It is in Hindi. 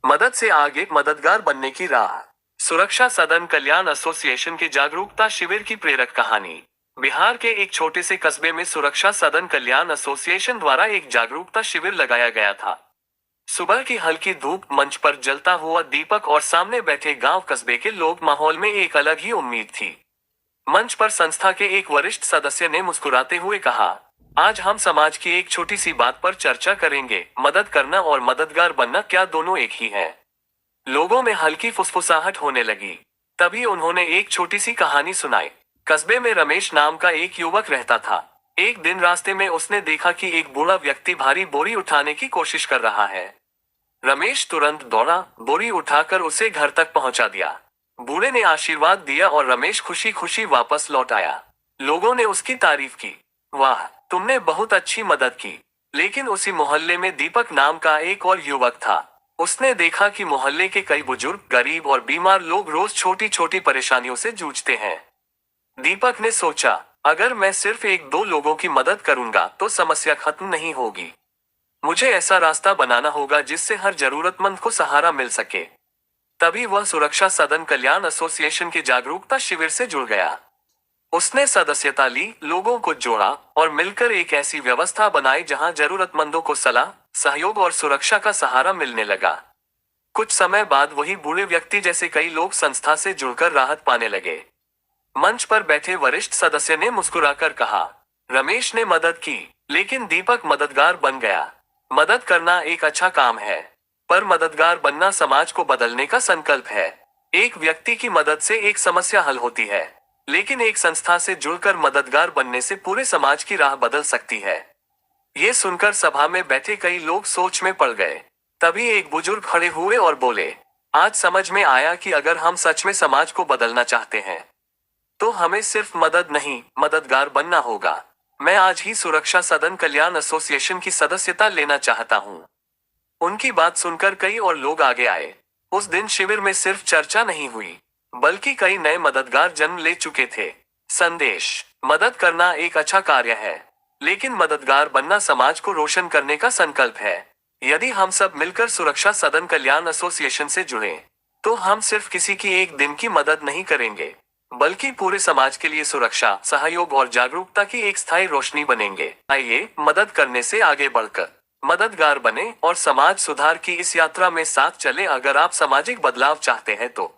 मदद से आगे मददगार बनने की राह। सुरक्षा सदन कल्याण एसोसिएशन के जागरूकता शिविर की प्रेरक कहानी। बिहार के एक छोटे से कस्बे में सुरक्षा सदन कल्याण एसोसिएशन द्वारा एक जागरूकता शिविर लगाया गया था। सुबह की हल्की धूप, मंच पर जलता हुआ दीपक और सामने बैठे गांव कस्बे के लोग, माहौल में एक अलग ही उम्मीद थी। मंच पर संस्था के एक वरिष्ठ सदस्य ने मुस्कुराते हुए कहा, आज हम समाज की एक छोटी सी बात पर चर्चा करेंगे, मदद करना और मददगार बनना क्या दोनों एक ही है। लोगों में हल्की फुसफुसाहट होने लगी। तभी उन्होंने एक छोटी सी कहानी सुनाई। कस्बे में रमेश नाम का एक युवक रहता था। एक दिन रास्ते में उसने देखा कि एक बूढ़ा व्यक्ति भारी बोरी उठाने की कोशिश कर रहा है। रमेश तुरंत दौड़ा, बोरी उठाकर उसे घर तक पहुंचा दिया। बूढ़े ने आशीर्वाद दिया और रमेश खुशी खुशी वापस लौट आया। लोगों ने उसकी तारीफ की, वाह, तुमने बहुत अच्छी मदद की। लेकिन उसी मोहल्ले में दीपक नाम का एक और युवक था। उसने देखा कि मोहल्ले के कई बुजुर्ग, गरीब और बीमार लोग रोज छोटी छोटी परेशानियों से जूझते हैं। दीपक ने सोचा, अगर मैं सिर्फ एक दो लोगों की मदद करूंगा तो समस्या खत्म नहीं होगी। मुझे ऐसा रास्ता बनाना होगा जिससे हर जरूरतमंद को सहारा मिल सके। तभी वह सुरक्षा सदन कल्याण एसोसिएशन के जागरूकता शिविर से जुड़ गया। उसने सदस्यता ली, लोगों को जोड़ा और मिलकर एक ऐसी व्यवस्था बनाई जहां जरूरतमंदों को सलाह, सहयोग और सुरक्षा का सहारा मिलने लगा। कुछ समय बाद वही बूढ़े व्यक्ति जैसे कई लोग संस्था से जुड़कर राहत पाने लगे। मंच पर बैठे वरिष्ठ सदस्य ने मुस्कुराकर कहा, रमेश ने मदद की, लेकिन दीपक मददगार बन गया। मदद करना एक अच्छा काम है, पर मददगार बनना समाज को बदलने का संकल्प है। एक व्यक्ति की मदद से एक समस्या हल होती है, लेकिन एक संस्था से जुड़कर मददगार बनने से पूरे समाज की राह बदल सकती है। ये सुनकर सभा में बैठे कई लोग सोच में पड़ गए। तभी एक बुजुर्ग खड़े हुए और बोले, आज समझ में आया कि अगर हम सच में समाज को बदलना चाहते हैं तो हमें सिर्फ मदद नहीं, मददगार बनना होगा। मैं आज ही सुरक्षा सदन कल्याण एसोसिएशन की सदस्यता लेना चाहता हूँ। उनकी बात सुनकर कई और लोग आगे आए। उस दिन शिविर में सिर्फ चर्चा नहीं हुई, बल्कि कई नए मददगार जन्म ले चुके थे। संदेश, मदद करना एक अच्छा कार्य है, लेकिन मददगार बनना समाज को रोशन करने का संकल्प है। यदि हम सब मिलकर सुरक्षा सदन कल्याण एसोसिएशन से जुड़े, तो हम सिर्फ किसी की एक दिन की मदद नहीं करेंगे, बल्कि पूरे समाज के लिए सुरक्षा, सहयोग और जागरूकता की एक स्थायी रोशनी बनेंगे। आइए मदद करने से आगे बढ़कर मददगार बने और समाज सुधार की इस यात्रा में साथ चले। अगर आप सामाजिक बदलाव चाहते हैं तो